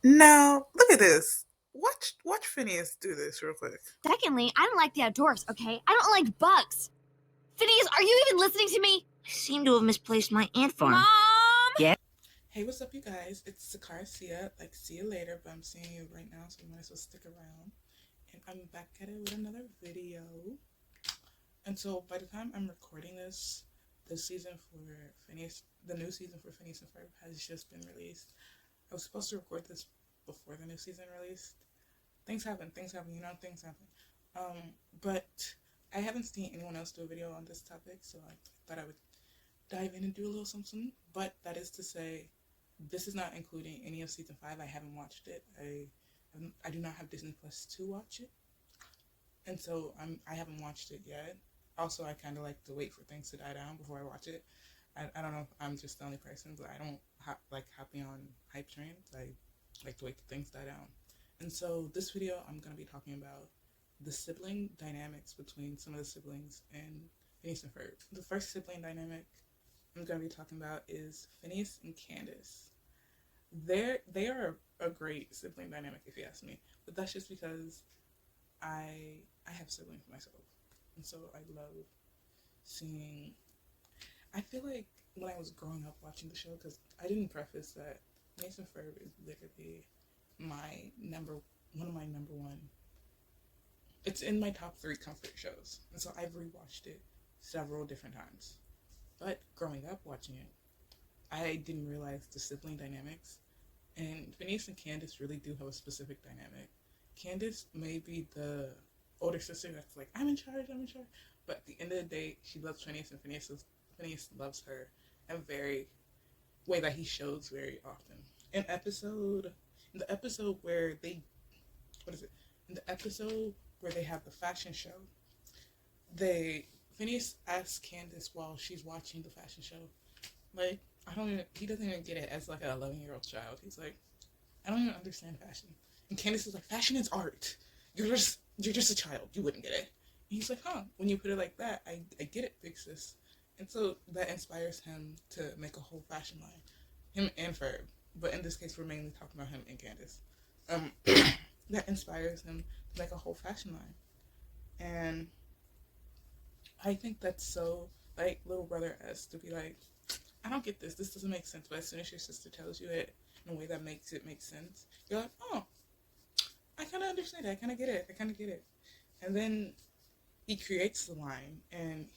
Now, look at this. Watch Phineas do this real quick. Secondly, I don't like the outdoors, okay? I don't like bugs. Phineas, are you even listening to me? I seem to have misplaced my ant farm. Mom! Yeah? Hey, what's up, you guys? It's Sakara Sia. See you later, but I'm seeing you right now, so you might as well stick around. And I'm back at it with another video. And so, by the time I'm recording this, the season for Phineas, the new season for Phineas and Ferb has just been released. I was supposed to record this before the new season released. Things happen, things happen. But I haven't seen anyone else do a video on this topic, so I thought I would dive in and do a little something. But that is to say, this is not including any of season 5. I haven't watched it. I do not have Disney Plus to watch it, and so I haven't watched it yet. Also, I kind of like to wait for things to die down before I watch it. I don't know if I'm just the only person, but I don't like hopping on hype trains. I like to wait till things die down. And so this video, I'm going to be talking about the sibling dynamics between some of the siblings in Phineas and Ferb. The first sibling dynamic I'm going to be talking about is Phineas and Candace. They are a great sibling dynamic, if you ask me. But that's just because I have siblings myself. And so I love seeing... I feel like when I was growing up watching the show, because I didn't preface that Phineas and Ferb is literally one of my number one. It's in my top 3 comfort shows. And so I've rewatched it several different times. But growing up watching it, I didn't realize the sibling dynamics. And Phineas and Candace really do have a specific dynamic. Candace may be the older sister that's like, I'm in charge. But at the end of the day, she loves Phineas, and Phineas loves her in a very way that he shows very often. In the episode where they have the fashion show, Phineas asks Candace while she's watching the fashion show, like, he doesn't even get it as like an 11-year-old child. He's like, I don't even understand fashion. And Candace is like, fashion is art. You're just a child. You wouldn't get it. And he's like, huh, when you put it like that, I get it, big sis. And so that inspires him to make a whole fashion line. Him and Ferb. But in this case, we're mainly talking about him and Candace. That inspires him to make a whole fashion line. And I think that's so, like, little brother-esque to be like, I don't get this. This doesn't make sense. But as soon as your sister tells you it in a way that makes it make sense, you're like, oh, I kind of understand it. I kind of get it. And then he creates the line, and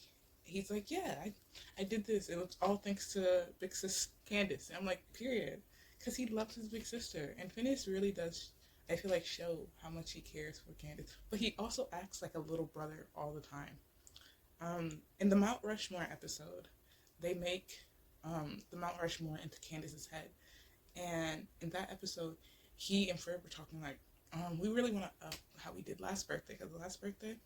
he's like, yeah, I did this. It was all thanks to big sis Candace. And I'm like, period. Because he loves his big sister. And Phineas really does, I feel like, show how much he cares for Candace. But he also acts like a little brother all the time. In the Mount Rushmore episode, they make the Mount Rushmore into Candace's head. And in that episode, he and Ferb were talking like, we really want to up how we did last birthday, because the last birthday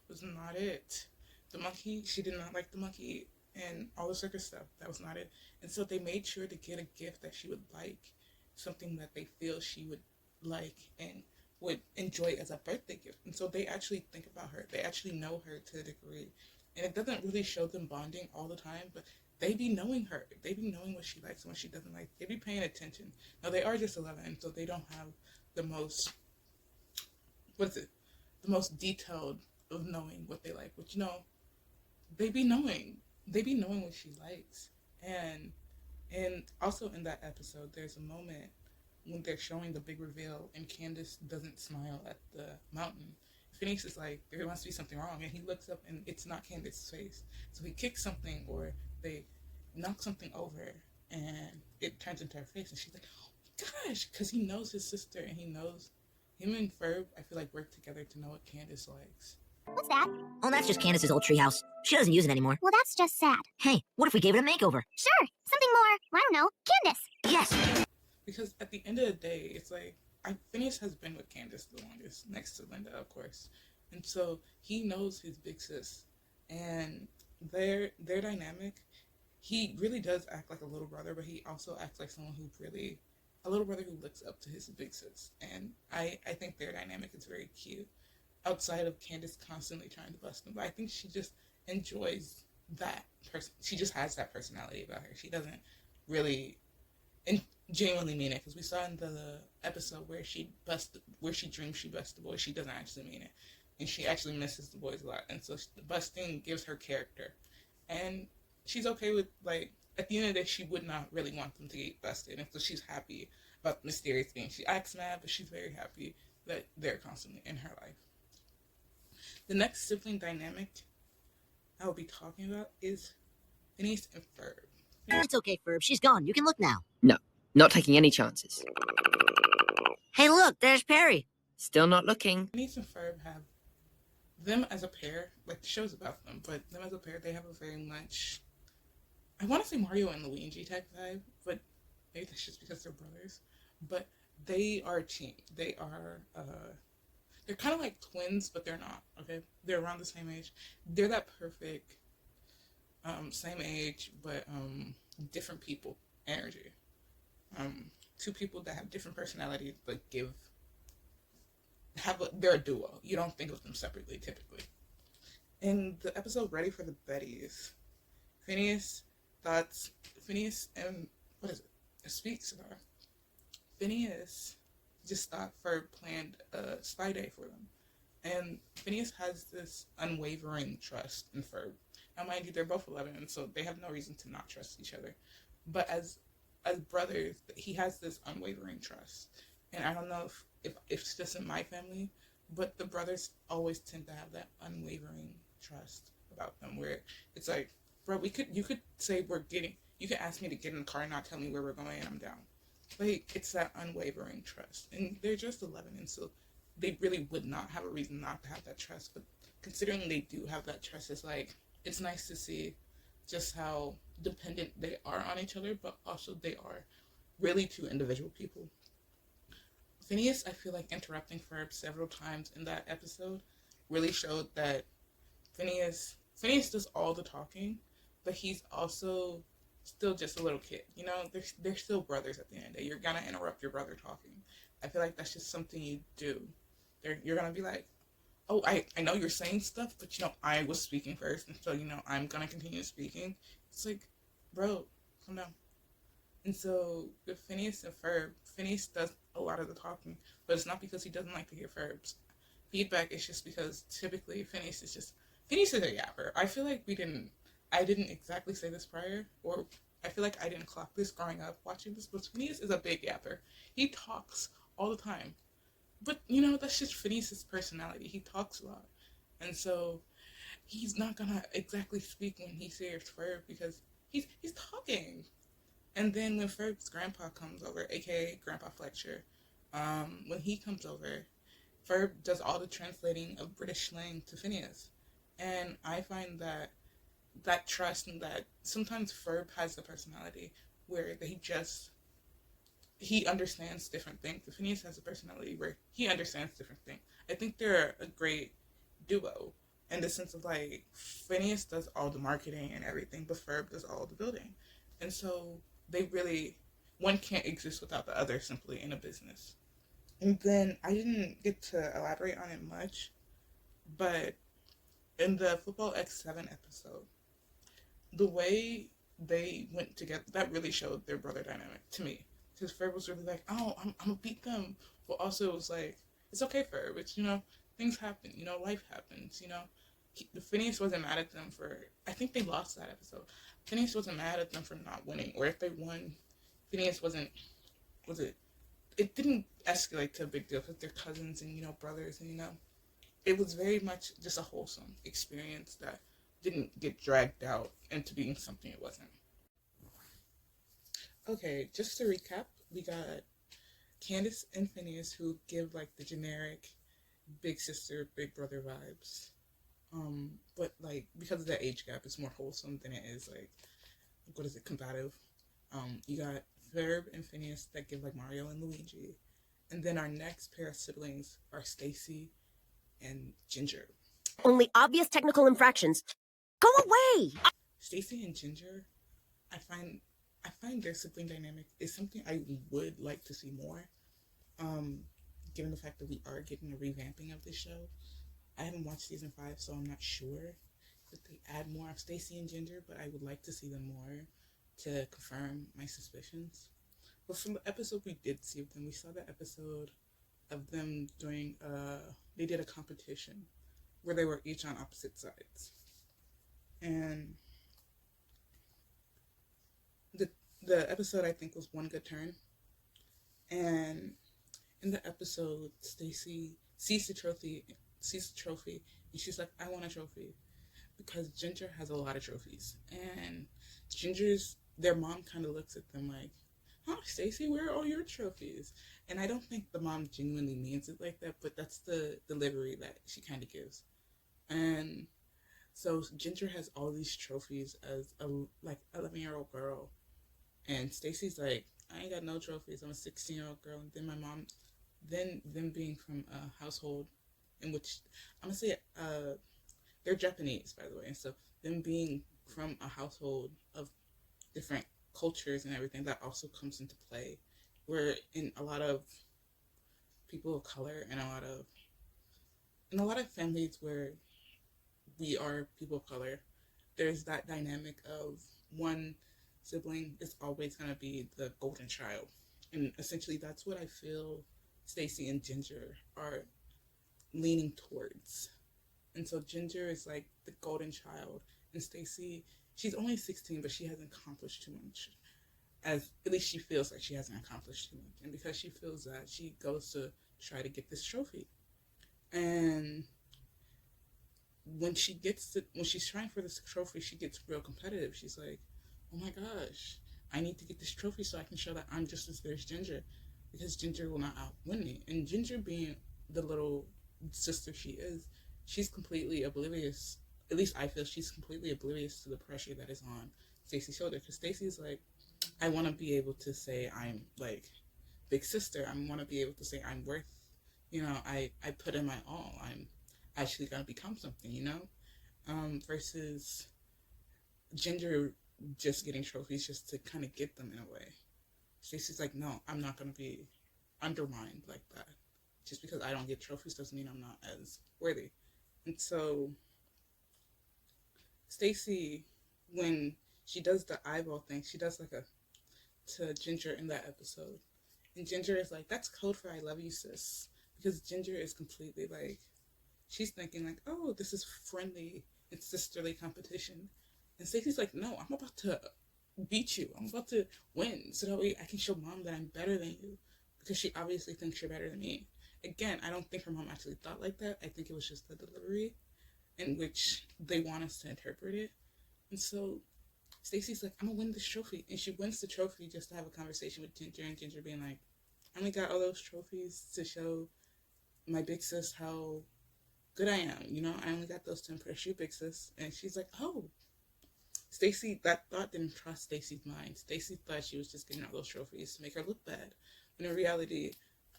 was not it. The monkey, she did not like the monkey and all the circus stuff. That was not it. And so they made sure to get a gift that she would like, something that they feel she would like and would enjoy as a birthday gift. And so they actually think about her. They actually know her to a degree. And it doesn't really show them bonding all the time, but they be knowing her. They be knowing what she likes and what she doesn't like. They be paying attention. Now, they are just 11, so they don't have the most, the most detailed of knowing what they like. But, they be knowing. They be knowing what she likes. And also in that episode, there's a moment when they're showing the big reveal and Candace doesn't smile at the mountain. Phineas is like, there must be something wrong. And he looks up and it's not Candace's face. So he kicks something or they knock something over and it turns into her face. And she's like, oh my gosh, because he knows his sister and he knows him and Ferb, I feel like, work together to know what Candace likes. What's that? Oh, that's just Candace's old treehouse. She doesn't use it anymore. Well, that's just sad. Hey, what if we gave it a makeover? Sure, something more, I don't know, Candace. Yes. Because at the end of the day, it's like, Phineas has been with Candace the longest, next to Linda, of course. And so he knows his big sis. And their dynamic, he really does act like a little brother, but he also acts like someone a little brother who looks up to his big sis. And I think their dynamic is very cute. Outside of Candace constantly trying to bust them. But I think she just enjoys that person. She just has that personality about her. She doesn't really... And genuinely mean it, because we saw in the episode where she dreams she busts the boy, she doesn't actually mean it, and she actually misses the boys a lot, and so the busting gives her character, and she's okay with, like, at the end of the day, she would not really want them to get busted, and so she's happy about the mysterious thing. She acts mad, but she's very happy that they're constantly in her life. The next sibling dynamic I will be talking about is Phineas and Ferb. It's okay, Ferb. She's gone. You can look now. No, not taking any chances. Hey, look, there's Perry. Still not looking. Phineas and Ferb have them as a pair, like the show's about them, but them as a pair, they have a very much, I want to say Mario and Luigi type vibe, but maybe that's just because they're brothers. But they are a team. They are, they're kind of like twins, but they're not, okay? They're around the same age. They're that perfect, same age, but different people energy. Two people that have different personalities, but they're a duo. You don't think of them separately, typically. In the episode Ready for the Betties, Phineas and, what is it? Speaks to her. Phineas just thought Ferb planned a spy day for them. And Phineas has this unwavering trust in Ferb. Now, mind you, they're both 11, so they have no reason to not trust each other. But as brothers, he has this unwavering trust. And I don't know if it's just in my family, but the brothers always tend to have that unwavering trust about them, where it's like, bro, you could say you could ask me to get in the car and not tell me where we're going, and I'm down. Like, it's that unwavering trust. And they're just 11, and so they really would not have a reason not to have that trust. But considering they do have that trust, it's nice to see just how dependent they are on each other, but also they are really two individual people. Phineas, I feel like interrupting Ferb several times in that episode really showed that Phineas does all the talking, but he's also still just a little kid. You know, they're still brothers at the end of the day. You're gonna interrupt your brother talking. I feel like that's just something you do. You're gonna be like, oh, I know you're saying stuff, but I was speaking first, and so I'm gonna continue speaking. It's like, bro, calm down. And so with Phineas and Ferb, Phineas does a lot of the talking, but it's not because he doesn't like to hear Ferb's feedback. It's just because typically Phineas is a yapper. I feel like I didn't exactly say this prior, or I feel like I didn't clock this growing up watching this, but Phineas is a big yapper. He talks all the time. But, that's just Phineas's personality. He talks a lot. And so he's not gonna exactly speak when he says Ferb, because he's talking. And then when Ferb's grandpa comes over, aka Grandpa Fletcher, when he comes over, Ferb does all the translating of British slang to Phineas. And I find that trust, and that sometimes Ferb has the personality where he understands different things. Phineas has a personality where he understands different things. I think they're a great duo in the sense of, like, Phineas does all the marketing and everything, but Ferb does all the building. And so one can't exist without the other, simply, in a business. And then I didn't get to elaborate on it much, but in the Football X7 episode, the way they went together, that really showed their brother dynamic to me. Because Ferb was really like, oh, I'm gonna beat them. But also it was like, it's okay, Ferb. It's, things happen. Life happens. Phineas wasn't mad at them I think they lost that episode. Phineas wasn't mad at them for not winning. Or if they won, Phineas it didn't escalate to a big deal because they're cousins and, brothers. And, it was very much just a wholesome experience that didn't get dragged out into being something it wasn't. Okay, just to recap, we got Candace and Phineas, who give, like, the generic big sister, big brother vibes. But, like, because of the age gap, it's more wholesome than it is, like, combative. You got Ferb and Phineas that give, like, Mario and Luigi. And then our next pair of siblings are Stacy and Ginger. Only obvious technical infractions. Go away! Stacy and Ginger, I find their sibling dynamic is something I would like to see more. Given the fact that we are getting a revamping of this show. I haven't watched season 5, so I'm not sure if they add more of Stacy and Ginger, but I would like to see them more to confirm my suspicions. But from the episode we did see of them, we saw the episode of them doing they did a competition where they were each on opposite sides. And the episode I think was One Good Turn. And in the episode, Stacy sees the trophy, and she's like, I want a trophy. Because Ginger has a lot of trophies. And their mom kind of looks at them like, huh, Stacy, where are all your trophies? And I don't think the mom genuinely means it like that, but that's the delivery that she kind of gives. And so Ginger has all these trophies as a 11-year-old girl. And Stacy's like, I ain't got no trophies. I'm a 16-year-old girl. And then my mom, then them being from a household in which, I'm going to say, they're Japanese, by the way. And so them being from a household of different cultures and everything, that also comes into play. Where in a lot of people of color and in a lot of families where we are people of color, there's that dynamic of one sibling is always going to be the golden child. And essentially that's what I feel Stacy and Ginger are leaning towards. And so Ginger is like the golden child, and Stacy, she's only 16, but she hasn't accomplished too much. At least she feels like she hasn't accomplished too much. And because she feels that, she goes to try to get this trophy. And when she's trying for this trophy, she gets real competitive. She's like, oh my gosh, I need to get this trophy so I can show that I'm just as good as Ginger, because Ginger will not outwin me. And Ginger, being the little sister she is, she's completely oblivious. At least I feel she's completely oblivious to the pressure that is on Stacy's shoulder. Because Stacy's like, I want to be able to say I'm like big sister. I want to be able to say I'm worth, I put in my all. I'm actually going to become something, versus Ginger just getting trophies just to kind of get them in a way. Stacy's like, no, I'm not going to be undermined like that. Just because I don't get trophies doesn't mean I'm not as worthy. And so Stacy, when she does the eyeball thing, she does to Ginger in that episode. And Ginger is like, that's code for I love you, sis. Because Ginger is completely like, she's thinking like, oh, this is friendly and sisterly competition. And Stacey's like, no, I'm about to beat you. I'm about to win so that way I can show mom that I'm better than you. Because she obviously thinks you're better than me. Again, I don't think her mom actually thought like that. I think it was just the delivery in which they want us to interpret it. And so Stacey's like, I'm gonna win this trophy. And she wins the trophy just to have a conversation with Ginger, and Ginger being like, I only got all those trophies to show my big sis how good I am. I only got those to impress you, big sis. And she's like, oh. Stacy, that thought didn't cross Stacy's mind. Stacy thought she was just getting all those trophies to make her look bad. When in reality,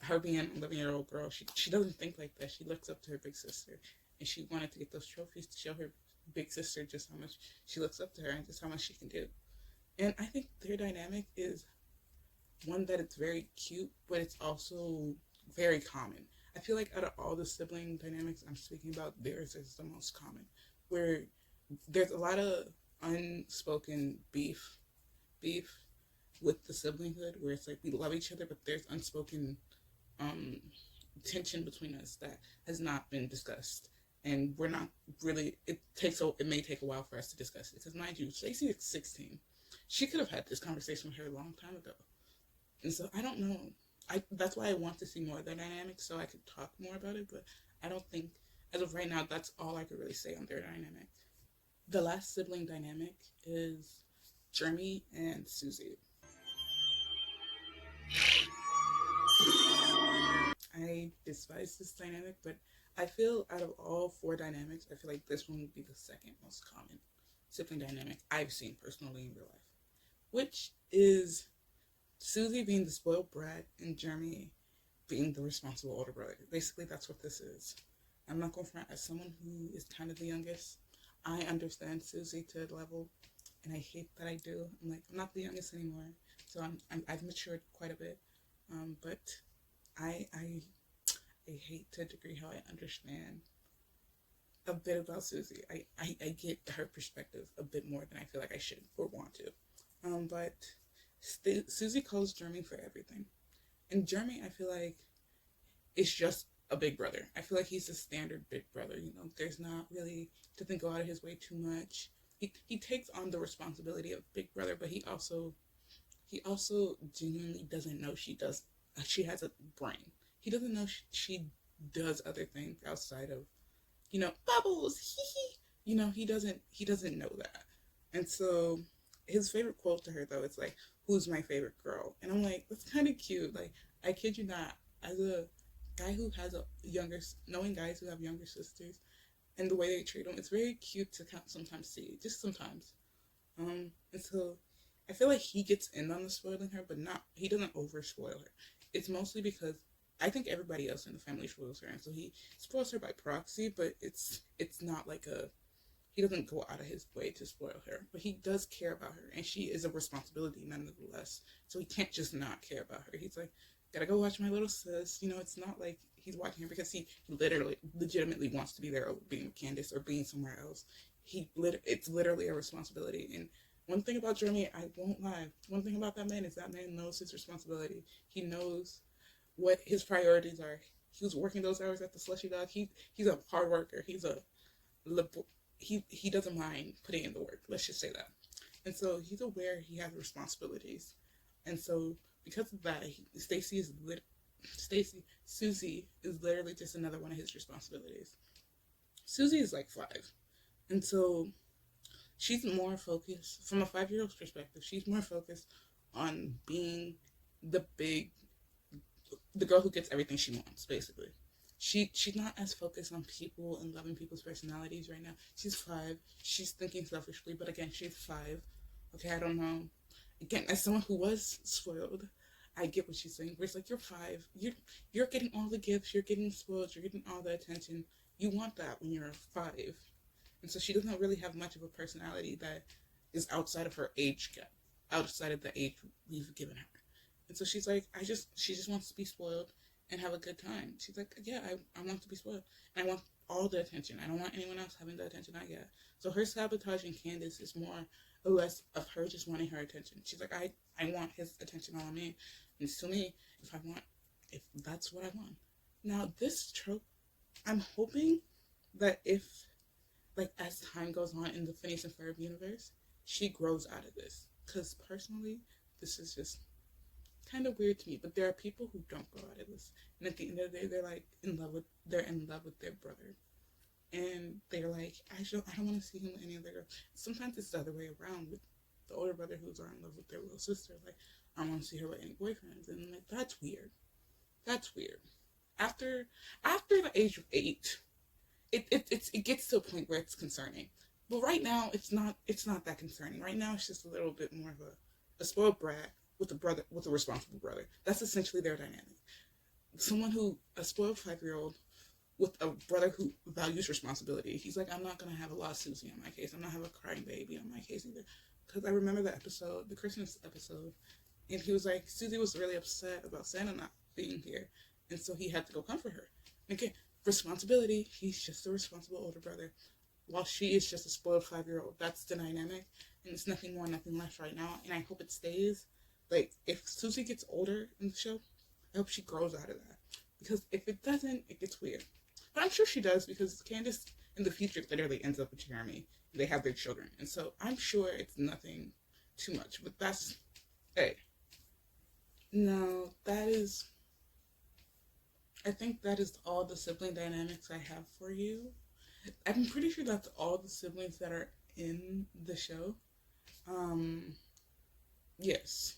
her being an 11-year-old girl, she doesn't think like that. She looks up to her big sister. And she wanted to get those trophies to show her big sister just how much she looks up to her and just how much she can do. And I think their dynamic is one that it's very cute, but it's also very common. I feel like out of all the sibling dynamics I'm speaking about, theirs is the most common. Where there's a lot of unspoken beef with the siblinghood, where it's like we love each other, but there's unspoken tension between us that has not been discussed. And we're not really, it may take a while for us to discuss it. Because mind you, Stacey is 16. She could have had this conversation with her a long time ago. And so I don't know. That's why I want to see more of their dynamics so I could talk more about it. But I don't think, as of right now, that's all I could really say on their dynamic. The last sibling dynamic is Jeremy and Susie. I despise this dynamic, but I feel out of all four dynamics, I feel like this one would be the second most common sibling dynamic I've seen personally in real life, which is Susie being the spoiled brat and Jeremy being the responsible older brother. Basically, that's what this is. I'm not going to front, as someone who is kind of the youngest, I understand Susie to a level, and I hate that I do. I'm not the youngest anymore, so I've matured quite a bit, but I hate to a degree how I understand a bit about Susie. I get her perspective a bit more than I feel like I should or want to. But Susie calls Jeremy for everything. And Jeremy, I feel like, is just a big brother. I feel like he's a standard big brother. You know, there's not really, doesn't go out of his way too much. He takes on the responsibility of big brother, but he also genuinely doesn't know she has a brain. He doesn't know she does other things outside of, you know, bubbles, hee hee. You know, he doesn't know that. And so his favorite quote to her though, it's like, "Who's my favorite girl?" And I'm like, that's kind of cute. Like, I kid you not, as a guy who has knowing guys who have younger sisters and the way they treat them, it's very cute to sometimes see, just sometimes. And so I feel like he gets in on the spoiling her, but he doesn't over spoil her. It's mostly because I think everybody else in the family spoils her, and so he spoils her by proxy, but it's not like he doesn't go out of his way to spoil her, but he does care about her, and she is a responsibility nonetheless, so he can't just not care about her. He's like, gotta go watch my little sis. You know, it's not like he's watching her because he legitimately wants to be there, or being with Candace or being somewhere else. It's literally a responsibility. And one thing about Jeremy, I won't lie, one thing about that man is that man knows his responsibility. He knows what his priorities are. He was working those hours at the Slushy Dog. He's a hard worker. He doesn't mind putting in the work. Let's just say that. And so he's aware he has responsibilities. And so because of that, Susie is literally just another one of his responsibilities. Susie is like 5. And so she's more focused, from a 5-year-old's perspective, she's more focused on being the girl who gets everything she wants, basically. She's not as focused on people and loving people's personalities right now. She's 5. She's thinking selfishly, but again, she's 5. Okay, I don't know. Again, as someone who was spoiled, I get what she's saying. Where it's like, you're 5. You're getting all the gifts. You're getting spoiled. You're getting all the attention. You want that when you're 5. And so she doesn't really have much of a personality that is outside of her age gap, outside of the age we've given her. And so she's like, she just wants to be spoiled and have a good time. She's like, yeah, I want to be spoiled. And I want all the attention. I don't want anyone else having the attention I get. So her sabotaging Candace is more or less of her just wanting her attention. She's like, I want his attention all on me. And to me, if that's what I want. Now, this trope, I'm hoping that as time goes on in the Phineas and Ferb universe, she grows out of this. Because personally, this is just kind of weird to me. But there are people who don't grow out of this. And at the end of the day, they're in love with their brother. And they're like, I don't want to see him with any other girl. Sometimes it's the other way around with the older brother who's in love with their little sister. Like, I don't want to see her with any boyfriends. And like, that's weird. That's weird. After the age of 8, it gets to a point where it's concerning. But right now, it's not that concerning. Right now, it's just a little bit more of a spoiled brat with a responsible brother. That's essentially their dynamic. A spoiled 5-year-old with a brother who values responsibility. He's like, I'm not going to have a lost Susie on my case. I'm not going to have a crying baby on my case either. Because I remember the Christmas episode, and he was like, Susie was really upset about Santa not being here. And so he had to go comfort her. And again, responsibility, he's just a responsible older brother, while she is just a spoiled 5-year-old. That's the dynamic, and it's nothing more, nothing less right now, and I hope it stays. Like, if Susie gets older in the show, I hope she grows out of that. Because if it doesn't, it gets weird. But I'm sure she does, because Candace in the future literally ends up with Jeremy. They have their children. And so I'm sure it's nothing too much. But that's, hey. No, I think that is all the sibling dynamics I have for you. I'm pretty sure that's all the siblings that are in the show. Yes.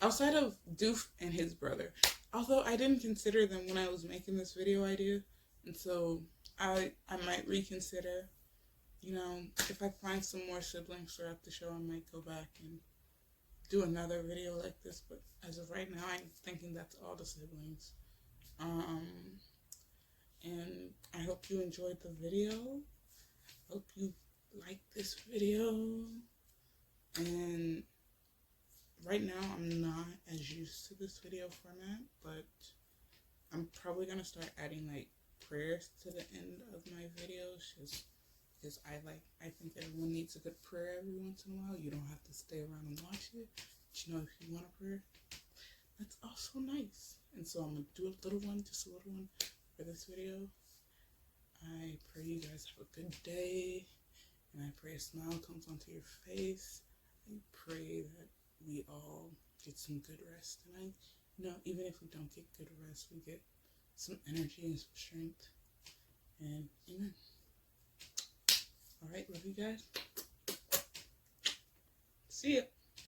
Outside of Doof and his brother. Although I didn't consider them when I was making this video idea. And so I might reconsider. You know, if I find some more siblings throughout the show, I might go back and do another video like this. But as of right now, I'm thinking that's all the siblings. And I hope you enjoyed the video. Hope you liked this video. And right now, I'm not as used to this video format, but I'm probably gonna start adding like prayers to the end of my videos, just because I think everyone needs a good prayer every once in a while. You don't have to stay around and watch it, you know, if you want a prayer, that's also nice. And so I'm going to do a little one, just a little one for this video. I pray you guys have a good day, and I pray a smile comes onto your face. I pray that we all get some good rest tonight. You know, even if we don't get good rest, we get some energy and some strength. And amen. All right, love you guys. See ya.